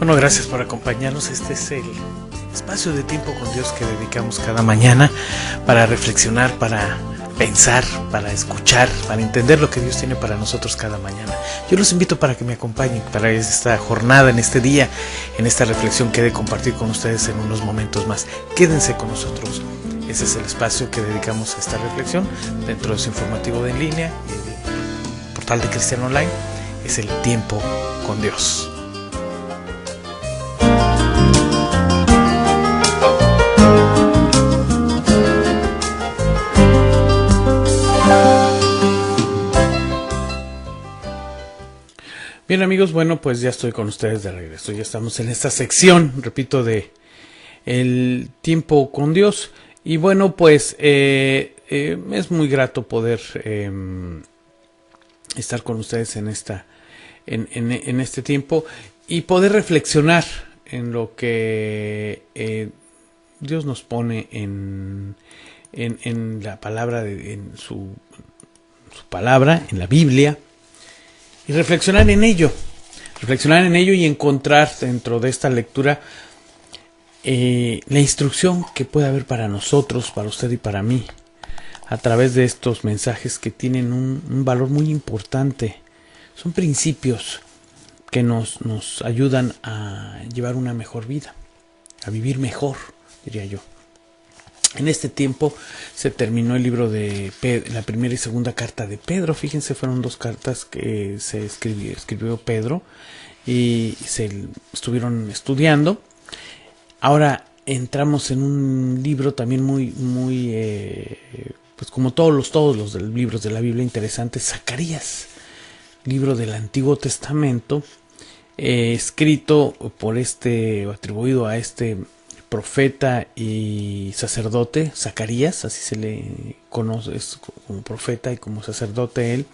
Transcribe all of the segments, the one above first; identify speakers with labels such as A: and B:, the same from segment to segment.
A: Bueno, gracias por acompañarnos. Este es el espacio de tiempo con Dios que dedicamos cada mañana para reflexionar, para pensar, para escuchar, para entender lo que Dios tiene para nosotros cada mañana. Yo los invito para que me acompañen para esta jornada, en este día, en esta reflexión que he de compartir con ustedes en unos momentos más. Quédense con nosotros. Ese es el espacio que dedicamos a esta reflexión dentro de su informativo de en línea y el portal de Cristiano Online. Es el tiempo con Dios. Bien amigos, bueno, pues ya estoy con ustedes de regreso. Ya estamos en esta sección, repito, de el tiempo con Dios. Y bueno, pues es muy grato poder estar con ustedes en este tiempo y poder reflexionar en lo que Dios nos pone en la palabra, en su palabra, en la Biblia. Y reflexionar en ello y encontrar dentro de esta lectura la instrucción que puede haber para nosotros, para usted y para mí, a través de estos mensajes que tienen un valor muy importante. Son principios que nos ayudan a llevar una mejor vida, a vivir mejor, diría yo. En este tiempo se terminó el libro de la primera y segunda carta de Pedro. Fíjense, fueron dos cartas que se escribió Pedro y se estuvieron estudiando. Ahora entramos en un libro también muy pues como todos los libros de la Biblia interesantes, Zacarías, libro del Antiguo Testamento, escrito por atribuido a este profeta y sacerdote, Zacarías, así se le conoce, es como profeta y como sacerdote él,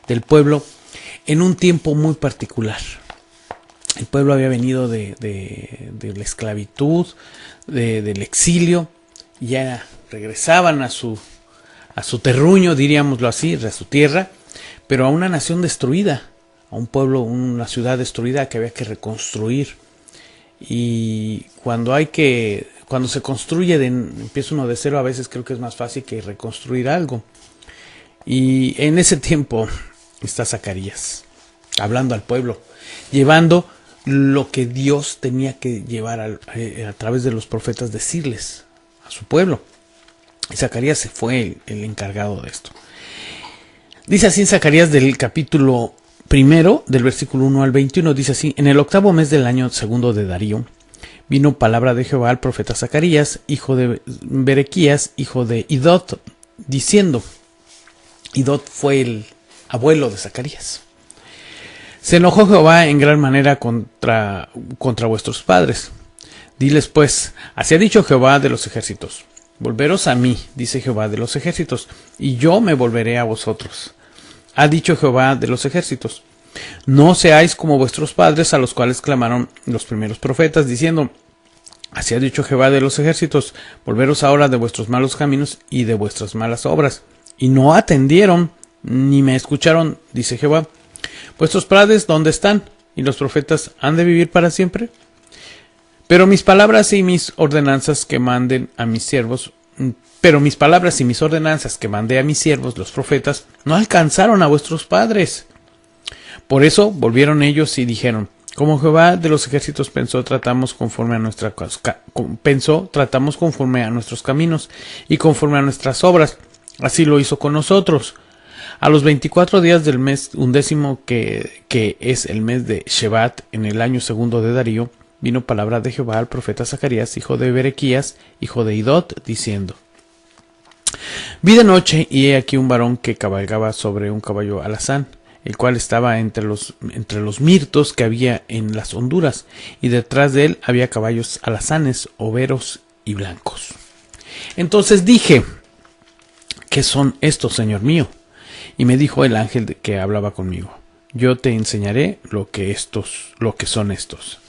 A: del pueblo, en un tiempo muy particular. El pueblo había venido de la esclavitud, del exilio, y ya regresaban a su terruño, diríamoslo así, a su tierra, pero a una nación destruida, a un pueblo, una ciudad destruida que había que reconstruir. Y cuando se construye, empieza uno de cero, a veces creo que es más fácil que reconstruir algo. Y en ese tiempo está Zacarías, hablando al pueblo, llevando lo que Dios tenía que llevar a través de los profetas, decirles a su pueblo. Y Zacarías fue el encargado de esto. Dice así en Zacarías del capítulo primero, del versículo 1 al 21, dice así: en el 8º mes del año segundo de Darío, vino palabra de Jehová al profeta Zacarías, hijo de Berequías, hijo de Idod, diciendo. Idod fue el abuelo de Zacarías. Se enojó Jehová en gran manera contra vuestros padres. Diles pues, así ha dicho Jehová de los ejércitos: volveros a mí, dice Jehová de los ejércitos, y yo me volveré a vosotros. Ha dicho Jehová de los ejércitos: no seáis como vuestros padres, a los cuales clamaron los primeros profetas, diciendo: así ha dicho Jehová de los ejércitos, volveros ahora de vuestros malos caminos y de vuestras malas obras. Y no atendieron, ni me escucharon, dice Jehová. Vuestros padres, ¿dónde están? ¿Y los profetas han de vivir para siempre? Pero mis palabras y mis ordenanzas que mandé a mis siervos, los profetas, no alcanzaron a vuestros padres. Por eso volvieron ellos y dijeron: como Jehová de los ejércitos pensó, tratamos conforme a nuestros caminos y conforme a nuestras obras. Así lo hizo con nosotros. A los 24 días del mes 11, que es el mes de Shevat, en el año segundo de Darío, vino palabra de Jehová al profeta Zacarías, hijo de Berequías, hijo de Idod, diciendo: vi de noche, y he aquí un varón que cabalgaba sobre un caballo alazán, el cual estaba entre los mirtos que había en las honduras, y detrás de él había caballos alazanes, overos y blancos. Entonces dije: ¿qué son estos, Señor mío? Y me dijo el ángel que hablaba conmigo: yo te enseñaré lo que son estos.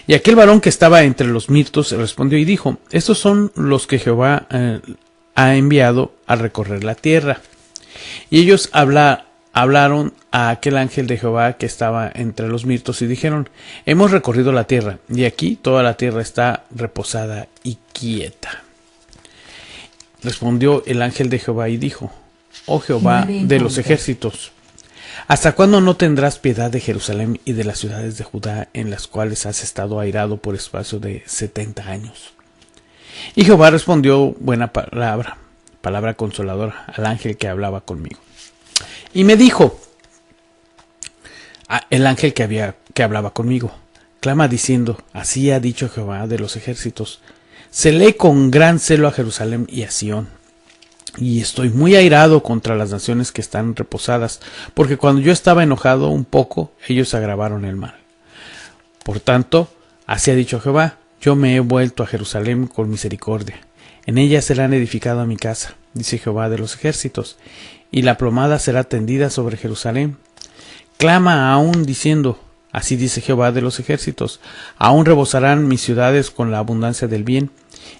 A: Y aquel varón que estaba entre los mirtos respondió y dijo: estos son los que Jehová ha enviado a recorrer la tierra. Y ellos hablaron a aquel ángel de Jehová que estaba entre los mirtos y dijeron: hemos recorrido la tierra, y aquí toda la tierra está reposada y quieta. Respondió el ángel de Jehová y dijo: oh Jehová de los ejércitos, ¿hasta cuándo no tendrás piedad de Jerusalén y de las ciudades de Judá, en las cuales has estado airado por espacio de 70 años? Y Jehová respondió buena palabra consoladora al ángel que hablaba conmigo. Y me dijo el ángel que hablaba conmigo: clama diciendo: así ha dicho Jehová de los ejércitos, celé con gran celo a Jerusalén y a Sión, y estoy muy airado contra las naciones que están reposadas, porque cuando yo estaba enojado un poco, ellos agravaron el mal. Por tanto, así ha dicho Jehová: yo me he vuelto a Jerusalén con misericordia, en ella será edificada mi casa, dice Jehová de los ejércitos, y la plomada será tendida sobre Jerusalén. Clama aún diciendo: así dice Jehová de los ejércitos, aún rebosarán mis ciudades con la abundancia del bien,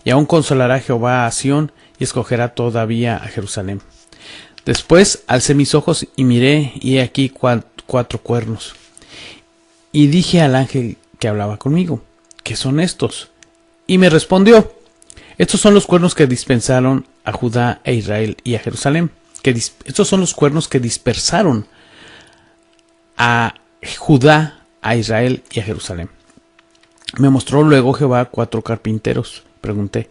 A: y aún consolará Jehová a Sión, y escogerá todavía a Jerusalén. Después alcé mis ojos y miré, y he aquí 4 cuernos. Y dije al ángel que hablaba conmigo: ¿qué son estos? Y me respondió: estos son los cuernos que dispensaron a Judá e Israel y a Jerusalén. Estos son los cuernos que dispersaron a Judá, a Israel y a Jerusalén. Me mostró luego Jehová 4 carpinteros. Pregunté: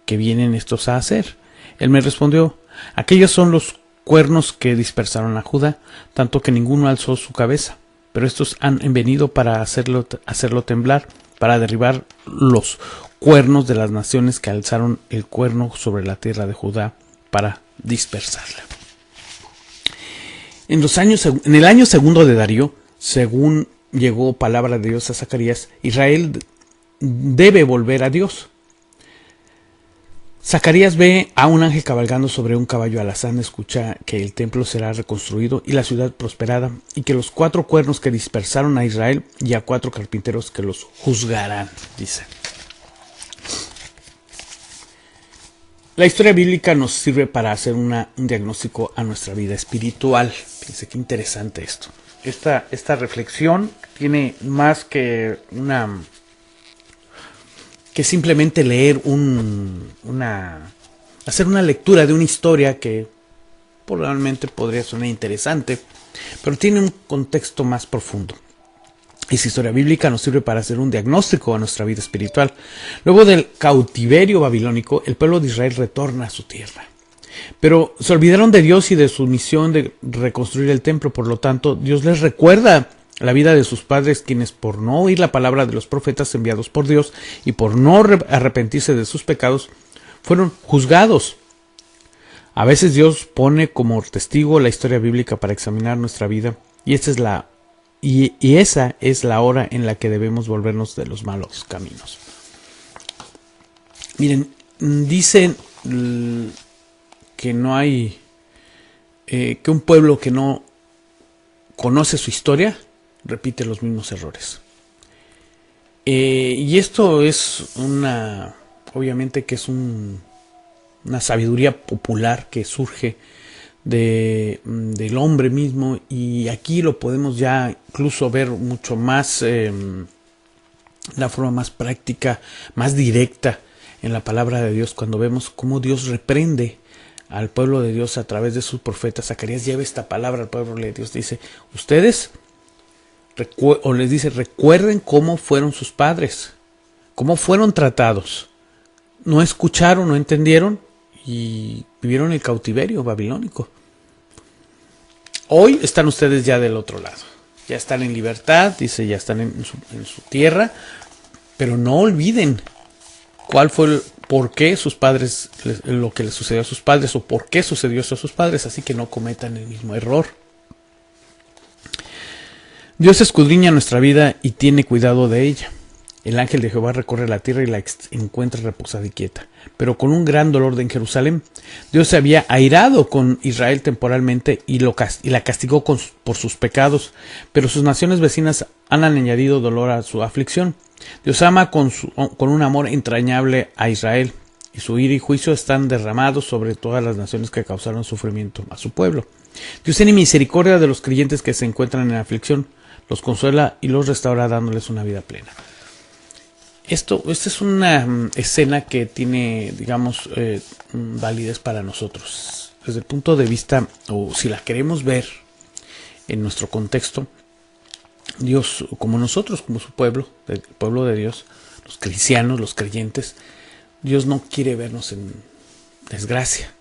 A: ¿qué vienen estos a hacer? Él me respondió: aquellos son los cuernos que dispersaron a Judá, tanto que ninguno alzó su cabeza. Pero estos han venido para hacerlo temblar, para derribar los cuernos de las naciones que alzaron el cuerno sobre la tierra de Judá, para dispersarla. En el año segundo de Darío, según llegó palabra de Dios a Zacarías, Israel debe volver a Dios. Zacarías ve a un ángel cabalgando sobre un caballo alazán, escucha que el templo será reconstruido y la ciudad prosperada, y que los 4 cuernos que dispersaron a Israel y a 4 carpinteros que los juzgarán, dice. La historia bíblica nos sirve para hacer un diagnóstico a nuestra vida espiritual. Fíjense qué interesante esto. Esta reflexión tiene más que simplemente leer hacer una lectura de una historia que probablemente podría sonar interesante, pero tiene un contexto más profundo. Esa historia bíblica nos sirve para hacer un diagnóstico a nuestra vida espiritual. Luego del cautiverio babilónico, el pueblo de Israel retorna a su tierra. Pero se olvidaron de Dios y de su misión de reconstruir el templo. Por lo tanto, Dios les recuerda la vida de sus padres, quienes por no oír la palabra de los profetas enviados por Dios y por no arrepentirse de sus pecados, fueron juzgados. A veces Dios pone como testigo la historia bíblica para examinar nuestra vida, y esa es la hora en la que debemos volvernos de los malos caminos. Miren, dicen que no hay, que un pueblo que no conoce su historia repite los mismos errores. Y esto es obviamente que es una sabiduría popular que surge del hombre mismo, y aquí lo podemos ya incluso ver mucho más, la forma más práctica, más directa en la palabra de Dios, cuando vemos cómo Dios reprende al pueblo de Dios a través de sus profetas. Zacarías lleva esta palabra al pueblo de Dios, dice: ustedes, les dice, recuerden cómo fueron sus padres, cómo fueron tratados, no escucharon, no entendieron y vivieron el cautiverio babilónico. Hoy están ustedes ya del otro lado, ya están en libertad, dice, ya están en su tierra, pero no olviden por qué sus padres, lo que les sucedió a sus padres, o por qué sucedió eso a sus padres, así que no cometan el mismo error. Dios escudriña nuestra vida y tiene cuidado de ella. El ángel de Jehová recorre la tierra y la encuentra reposada y quieta, pero con un gran dolor en Jerusalén. Dios se había airado con Israel temporalmente y la castigó por sus pecados, pero sus naciones vecinas han añadido dolor a su aflicción. Dios ama con un amor entrañable a Israel, y su ira y juicio están derramados sobre todas las naciones que causaron sufrimiento a su pueblo. Dios tiene misericordia de los creyentes que se encuentran en aflicción, los consuela y los restaura dándoles una vida plena. Esta es una escena que tiene, digamos, validez para nosotros. Desde el punto de vista, o si la queremos ver en nuestro contexto, Dios, como nosotros, como su pueblo, el pueblo de Dios, los cristianos, los creyentes, Dios no quiere vernos en desgracia.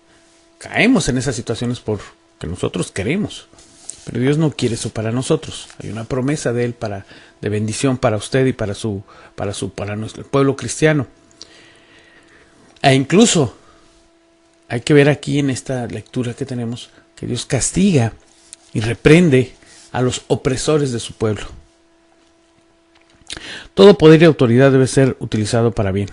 A: Caemos en esas situaciones porque nosotros queremos, pero Dios no quiere eso para nosotros. Hay una promesa de Él de bendición para usted y para nuestro pueblo cristiano. E incluso hay que ver aquí en esta lectura que tenemos que Dios castiga y reprende a los opresores de su pueblo. Todo poder y autoridad debe ser utilizado para bien.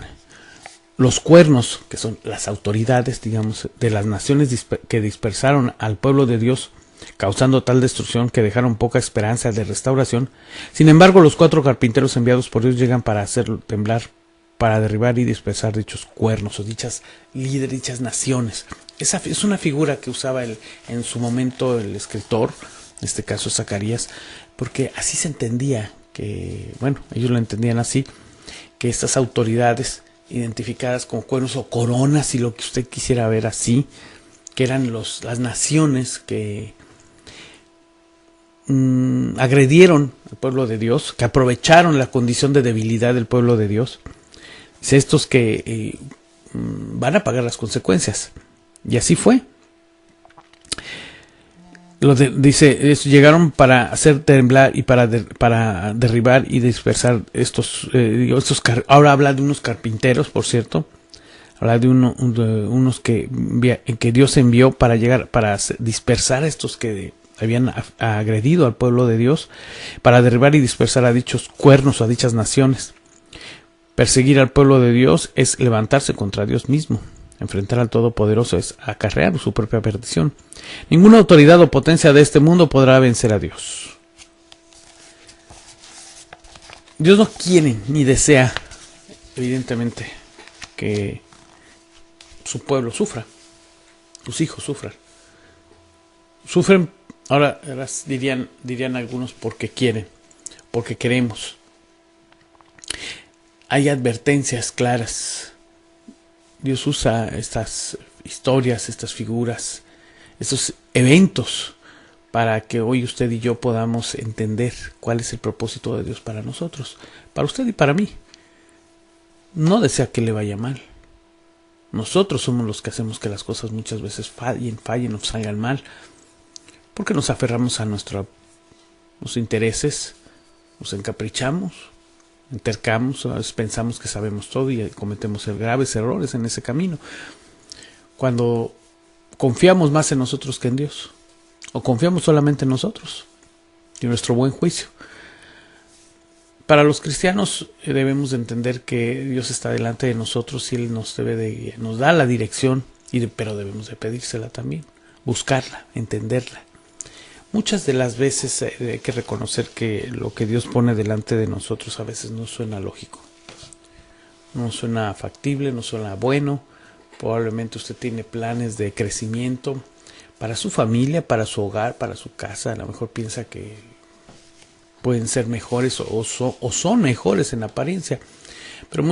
A: Los cuernos, que son las autoridades, digamos, de las naciones que dispersaron al pueblo de Dios, causando tal destrucción que dejaron poca esperanza de restauración. Sin embargo, los 4 carpinteros enviados por Dios llegan para hacer temblar, para derribar y dispersar dichos cuernos o dichas líderes, dichas naciones. Esa es una figura que usaba en su momento el escritor, en este caso Zacarías, porque así se entendía que, bueno, ellos lo entendían así, que estas autoridades identificadas con cuernos o coronas, si lo que usted quisiera ver así, que eran las naciones que agredieron al pueblo de Dios, que aprovecharon la condición de debilidad del pueblo de Dios. Es estos que van a pagar las consecuencias. Y así fue. Dice, llegaron para hacer temblar y para derribar y dispersar estos. Ahora habla de unos carpinteros, por cierto. Habla de unos que Dios envió para dispersar a estos que habían agredido al pueblo de Dios, para derribar y dispersar a dichos cuernos o a dichas naciones. Perseguir al pueblo de Dios es levantarse contra Dios mismo. Enfrentar al Todopoderoso es acarrear su propia perdición. Ninguna autoridad o potencia de este mundo podrá vencer a Dios. Dios no quiere ni desea, evidentemente, que su pueblo sufra, sus hijos sufran. Sufren, ahora dirían algunos, porque quieren, porque queremos. Hay advertencias claras. Dios usa estas historias, estas figuras, estos eventos para que hoy usted y yo podamos entender cuál es el propósito de Dios para nosotros, para usted y para mí. No desea que le vaya mal. Nosotros somos los que hacemos que las cosas muchas veces fallen, nos salgan mal, porque nos aferramos a nuestros intereses, nos encaprichamos, intercamos, a veces pensamos que sabemos todo y cometemos graves errores en ese camino. Cuando confiamos más en nosotros que en Dios, o confiamos solamente en nosotros y en nuestro buen juicio. Para los cristianos debemos de entender que Dios está delante de nosotros y Él nos da la dirección, pero debemos de pedírsela también, buscarla, entenderla. Muchas de las veces hay que reconocer que lo que Dios pone delante de nosotros a veces no suena lógico, no suena factible, no suena bueno. Probablemente usted tiene planes de crecimiento para su familia, para su hogar, para su casa. A lo mejor piensa que pueden ser mejores o son mejores en apariencia, pero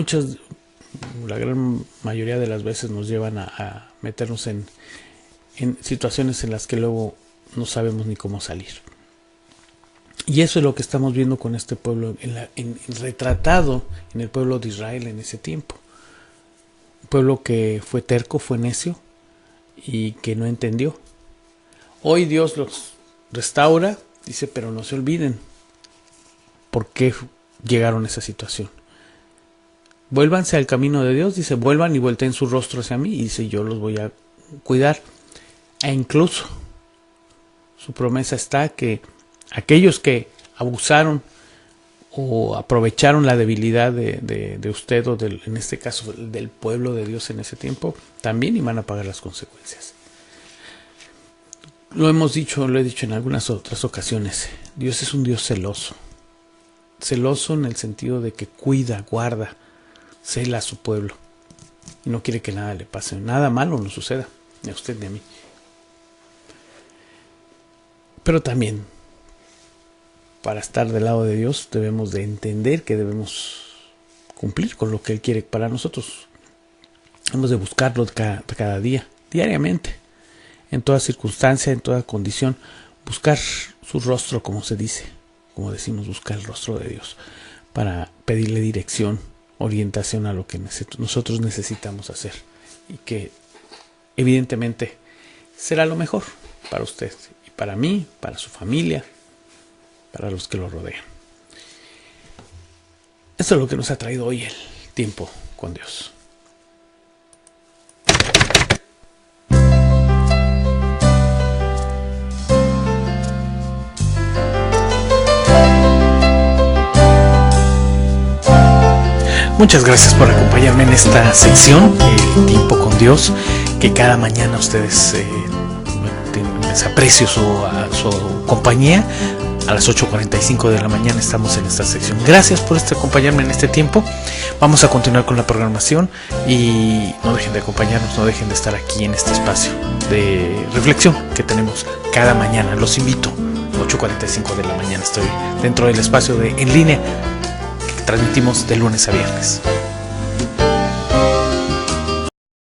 A: la gran mayoría de las veces nos llevan a meternos en situaciones en las que luego no sabemos ni cómo salir. Y eso es lo que estamos viendo con este pueblo, retratado en el pueblo de Israel en ese tiempo. Un pueblo que fue terco, fue necio y que no entendió. Hoy Dios los restaura, dice, pero no se olviden por qué llegaron a esa situación. Vuélvanse al camino de Dios, dice, vuelvan y volteen su rostro hacia mí, y dice, yo los voy a cuidar. E incluso su promesa está que aquellos que abusaron o aprovecharon la debilidad de usted o en este caso del pueblo de Dios en ese tiempo, también iban a pagar las consecuencias. Lo he dicho en algunas otras ocasiones, Dios es un Dios celoso. Celoso en el sentido de que cuida, guarda, cela a su pueblo y no quiere que nada le pase, nada malo nos suceda, ni a usted ni a mí. Pero también, para estar del lado de Dios, debemos de entender que debemos cumplir con lo que Él quiere para nosotros. Debemos de buscarlo cada día, diariamente, en toda circunstancia, en toda condición, buscar su rostro, como se dice, como decimos, buscar el rostro de Dios, para pedirle dirección, orientación a lo que nosotros necesitamos hacer, y que evidentemente será lo mejor para usted, y para mí, para su familia, para los que lo rodean. Esto es lo que nos ha traído hoy el tiempo con Dios. Muchas gracias por acompañarme en esta sección, el tiempo con Dios, que cada mañana ustedes les aprecio su compañía. A las 8:45 de la mañana estamos en esta sección. Gracias por acompañarme en este tiempo. Vamos a continuar con la programación y no dejen de acompañarnos, no dejen de estar aquí en este espacio de reflexión que tenemos cada mañana. Los invito, 8:45 de la mañana estoy dentro del espacio de En Línea, que transmitimos de lunes a viernes.